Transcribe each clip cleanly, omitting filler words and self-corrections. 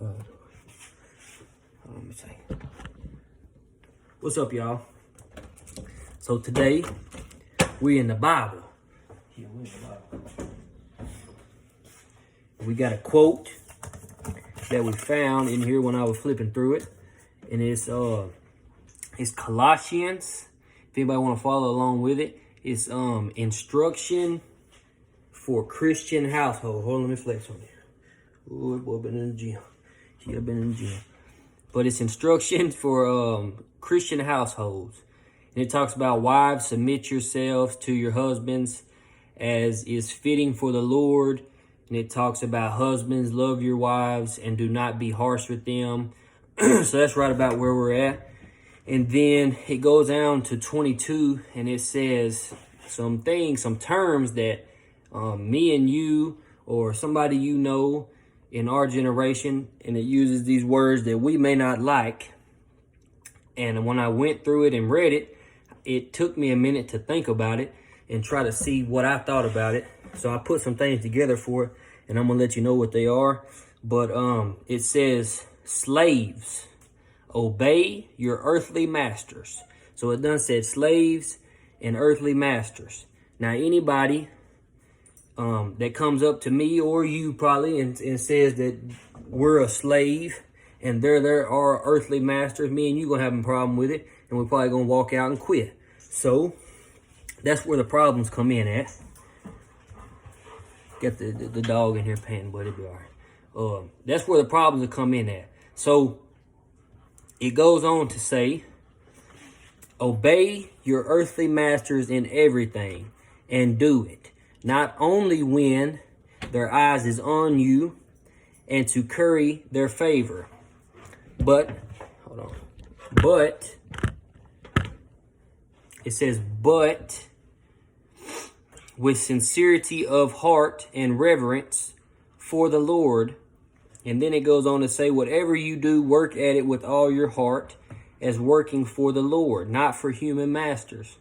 Let me see. What's up, y'all? So today we in the Bible. Yeah, we're in the Bible. We got a quote that we found in here when I was flipping through it, and it's Colossians. If anybody want to follow along with it, it's instruction for Christian household. Hold on, let me flex on here. Ooh, boy, been in the gym. She have been in the gym. But it's instruction for Christian households. And it talks about wives, submit yourselves to your husbands as is fitting for the Lord. And it talks about husbands, love your wives and do not be harsh with them. So that's right about where we're at. And then it goes down to 22 and it says some things, some terms that me and you or somebody you know in our generation, and it uses these words that we may not like. And when I went through it and read it, it took me a minute to think about it and try to see what I thought about it. So I put some things together for it, and I'm gonna let you know what they are. But it says, slaves, obey your earthly masters. So it done said slaves and earthly masters. Now anybody that comes up to me or you probably and says that we're a slave and they're our earthly masters, me and you gonna have a problem with it, and we're probably gonna walk out and quit. So that's where the problems come in at. Got the dog in here panting, but it'll be all right. That's where the problems will come in at. So it goes on to say, obey your earthly masters in everything and do it. Not only when their eyes is on you and to curry their favor, but it says, but with sincerity of heart and reverence for the Lord. And then it goes on to say, whatever you do, work at it with all your heart as working for the Lord, not for human masters.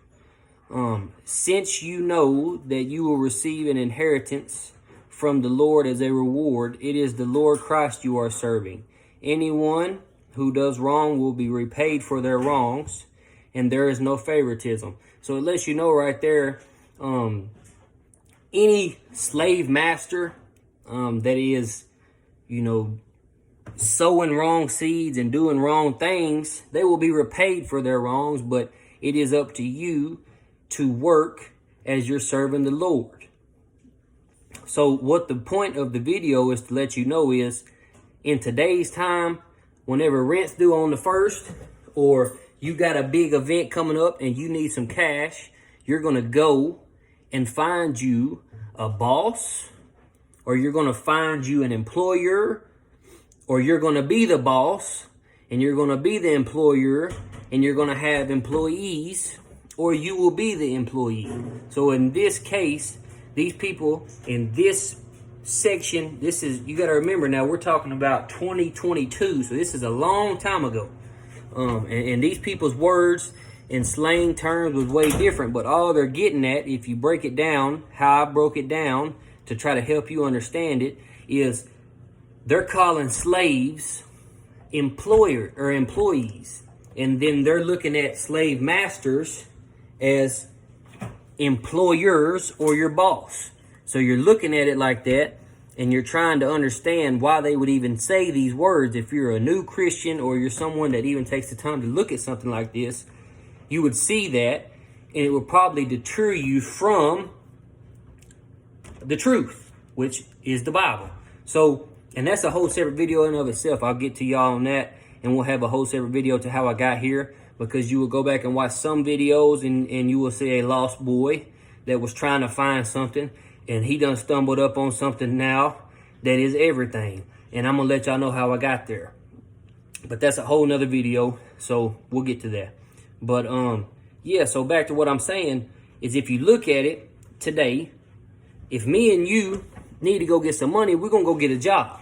Since you know that you will receive an inheritance from the Lord as a reward, it is the Lord Christ you are serving. Anyone who does wrong will be repaid for their wrongs, and there is no favoritism. So it lets you know right there, any slave master that is, sowing wrong seeds and doing wrong things, they will be repaid for their wrongs, but it is up to you to work as you're serving the Lord. So what the point of the video is to let you know is, in today's time, whenever rent's due on the 1st, or you got a big event coming up and you need some cash, you're going to go and find you a boss, or you're going to find you an employer, or you're going to be the boss and you're going to be the employer and you're going to have employees, or you will be the employee. So in this case, these people in this section, you got to remember now, we're talking about 2022. So this is a long time ago. And these people's words and slang terms was way different, but all they're getting at, if you break it down, how I broke it down to try to help you understand it, is they're calling slaves employer or employees. And then they're looking at slave masters as employers or your boss. So you're looking at it like that, and you're trying to understand why they would even say these words. If you're a new Christian or you're someone that even takes the time to look at something like this, you would see that, and it would probably deter you from the truth, which is the Bible. So, and that's a whole separate video in and of itself. I'll get to y'all on that, and we'll have a whole separate video to how I got here, because you will go back and watch some videos and you will see a lost boy that was trying to find something, and he done stumbled up on something now that is everything. And I'm going to let y'all know how I got there. But that's a whole nother video, so we'll get to that. But, yeah, so back to what I'm saying is, if you look at it today, if me and you need to go get some money, we're going to go get a job.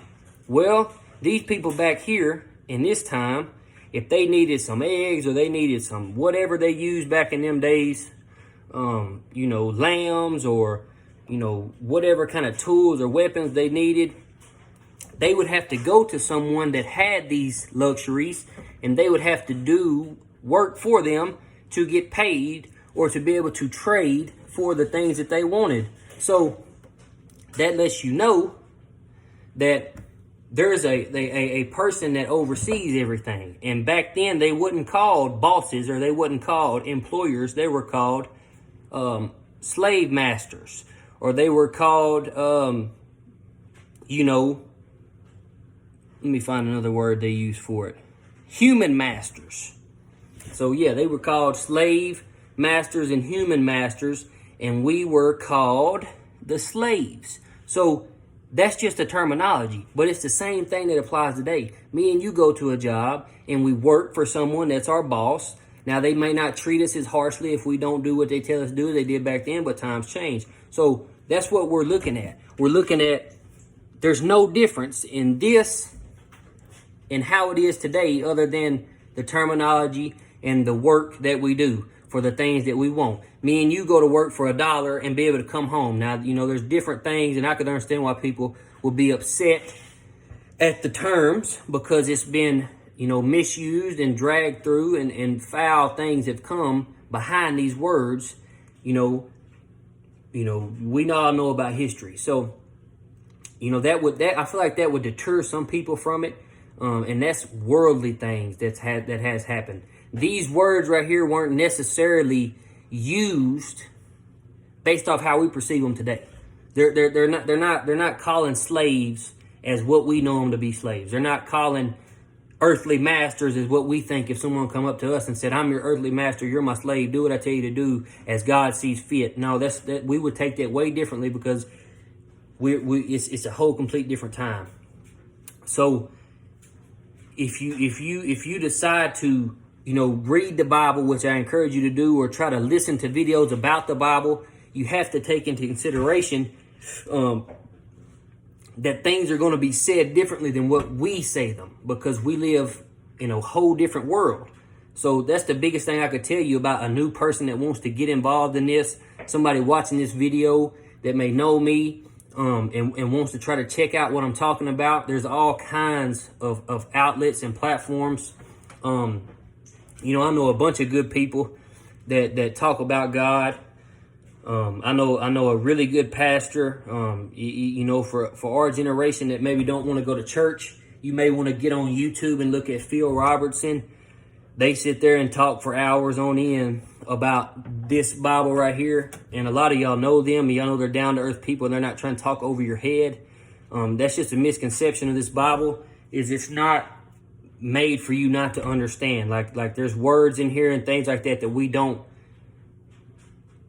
Well, these people back here in this time, if they needed some eggs or they needed some whatever they used back in them days, lambs or, whatever kind of tools or weapons they needed, they would have to go to someone that had these luxuries, and they would have to do work for them to get paid or to be able to trade for the things that they wanted. So that lets you know that there's a person that oversees everything. And back then, they wasn't called bosses, or they wasn't called employers. They were called slave masters, or they were called, you know, let me find another word they use for it. Human masters. So yeah, they were called slave masters and human masters, and we were called the slaves. So that's just a terminology, but it's the same thing that applies today. Me and you go to a job and we work for someone that's our boss. Now, they may not treat us as harshly if we don't do what they tell us to do, they did back then, but times change. So that's what we're looking at. We're looking at, there's no difference in this and how it is today other than the terminology and the work that we do for the things that we want. Me and you go to work for $1 and be able to come home. Now, you know, there's different things, and I could understand why people would be upset at the terms because it's been, you know, misused and dragged through, and foul things have come behind these words. You know, we all know about history. So, you know, I feel like that would deter some people from it. And that's worldly things that has happened. These words right here weren't necessarily used based off how we perceive them today. They're not calling slaves as what we know them to be slaves. They're not calling earthly masters as what we think if someone come up to us and said, "I'm your earthly master, you're my slave, do what I tell you to do as God sees fit." No, that we would take that way differently because it's a whole complete different time. So if you decide to, you know, read the Bible, which I encourage you to do, or try to listen to videos about the Bible, you have to take into consideration that things are going to be said differently than what we say them, because we live in a whole different world. So that's the biggest thing I could tell you about a new person that wants to get involved in this, somebody watching this video that may know me, and wants to try to check out what I'm talking about. There's all kinds of outlets and platforms. You know, I know a bunch of good people that talk about God. I know a really good pastor. You know, for our generation that maybe don't want to go to church, you may want to get on YouTube and look at Phil Robertson. They sit there and talk for hours on end about this Bible right here. And a lot of y'all know them. Y'all know they're down-to-earth people, and they're not trying to talk over your head. That's just a misconception of this Bible, is it's not made for you not to understand. Like there's words in here and things like that we don't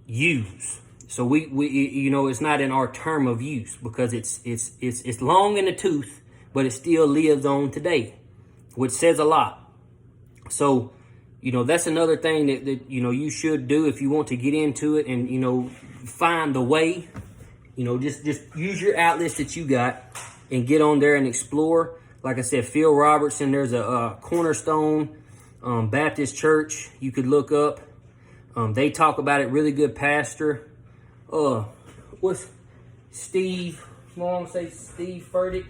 use. So we you know, it's not in our term of use because it's long in the tooth, but it still lives on today, which says a lot. So, you know, that's another thing that you know, you should do if you want to get into it and, you know, find the way. You know, just use your outlets that you got and get on there and explore. Like I said, Phil Robertson, there's a Cornerstone Baptist Church you could look up. They talk about it, really good pastor. What's Steve? I want to say Steve Furtick.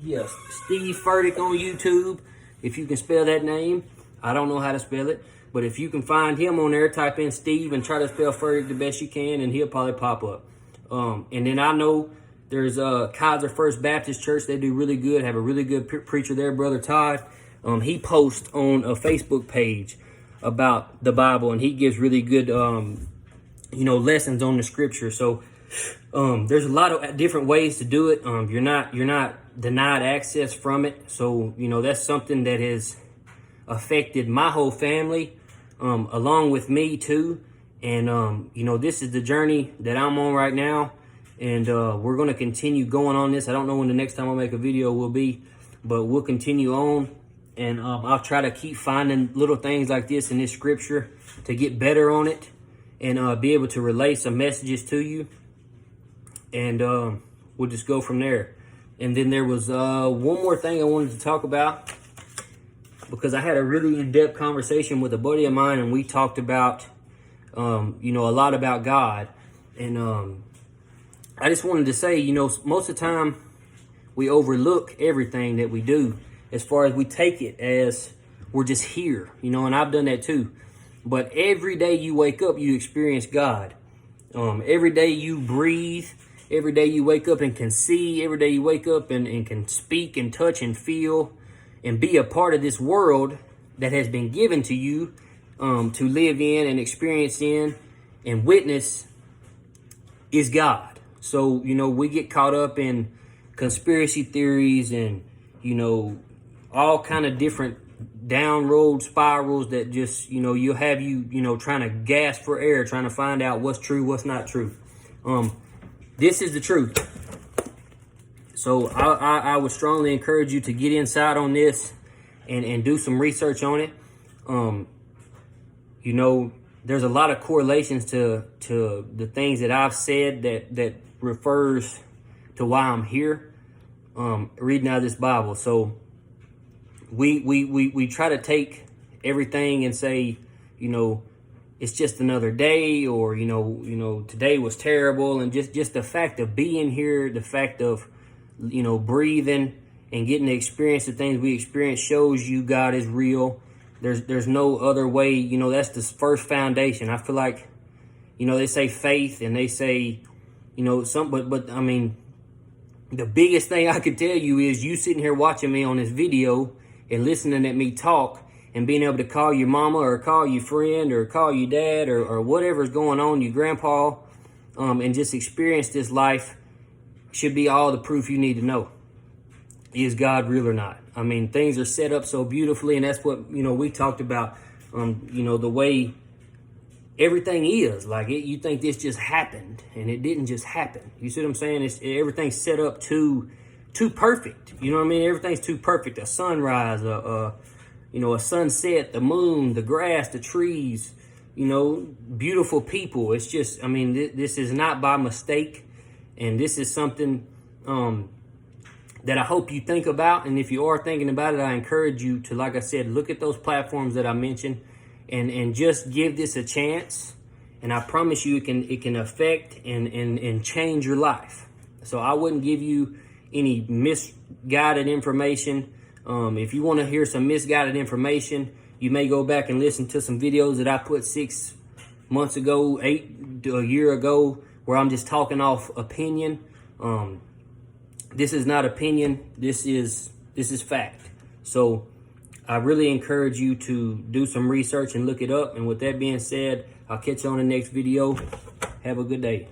Yes, Steve Furtick on YouTube, if you can spell that name. I don't know how to spell it, but if you can find him on there, type in Steve and try to spell Furtick the best you can, and he'll probably pop up. And then I know there's Kaiser First Baptist Church. They do really good, have a really good preacher there, Brother Todd. He posts on a Facebook page about the Bible, and he gives really good, you know, lessons on the scripture. So there's a lot of different ways to do it. You're not denied access from it. So, you know, that's something that has affected my whole family, along with me too. And, you know, this is the journey that I'm on right now. And we're going to continue going on this. I don't know when the next time I'll make a video will be, but we'll continue on. And I'll try to keep finding little things like this in this scripture to get better on it and be able to relay some messages to you. And we'll just go from there. And then there was one more thing I wanted to talk about, because I had a really in-depth conversation with a buddy of mine, and we talked about, you know, a lot about God. And I just wanted to say, you know, most of the time we overlook everything that we do, as far as we take it as we're just here, you know, and I've done that too. But every day you wake up, you experience God. Every day you breathe, every day you wake up and can see, every day you wake up and can speak and touch and feel and be a part of this world that has been given to you to live in and experience in and witness is God. So, you know, we get caught up in conspiracy theories and, you know, all kind of different down road spirals that just, you know, you'll have you, you know, trying to gasp for air, trying to find out what's true, what's not true. This is the truth. So I would strongly encourage you to get inside on this and do some research on it. You know, there's a lot of correlations to the things that I've said that refers to why I'm here, reading out of this Bible. So we try to take everything and say, you know, it's just another day, or you know today was terrible, and just the fact of being here, the fact of, you know, breathing and getting to experience the things we experience shows you God is real. There's no other way, you know. That's the first foundation. I feel like, you know, they say faith and they say, you know, but I mean, the biggest thing I could tell you is you sitting here watching me on this video and listening at me talk and being able to call your mama or call your friend or call your dad or whatever's going on, your grandpa, and just experience this life should be all the proof you need to know. Is God real or not? I mean, things are set up so beautifully, and that's what, you know, we talked about, you know, the way everything is. Like, you think this just happened, and it didn't just happen. You see what I'm saying? Everything's set up too perfect. You know what I mean? Everything's too perfect. A sunrise, you know, a sunset, the moon, the grass, the trees, you know, beautiful people. It's just, I mean, this is not by mistake, and this is something that I hope you think about. And if you are thinking about it, I encourage you to, like I said, look at those platforms that I mentioned and just give this a chance. And I promise you it can affect and change your life. So I wouldn't give you any misguided information. If you want to hear some misguided information, you may go back and listen to some videos that I put 6 months ago, a year ago, where I'm just talking off opinion. This is not opinion. This is fact. So I really encourage you to do some research and look it up. And with that being said, I'll catch you on the next video. Have a good day.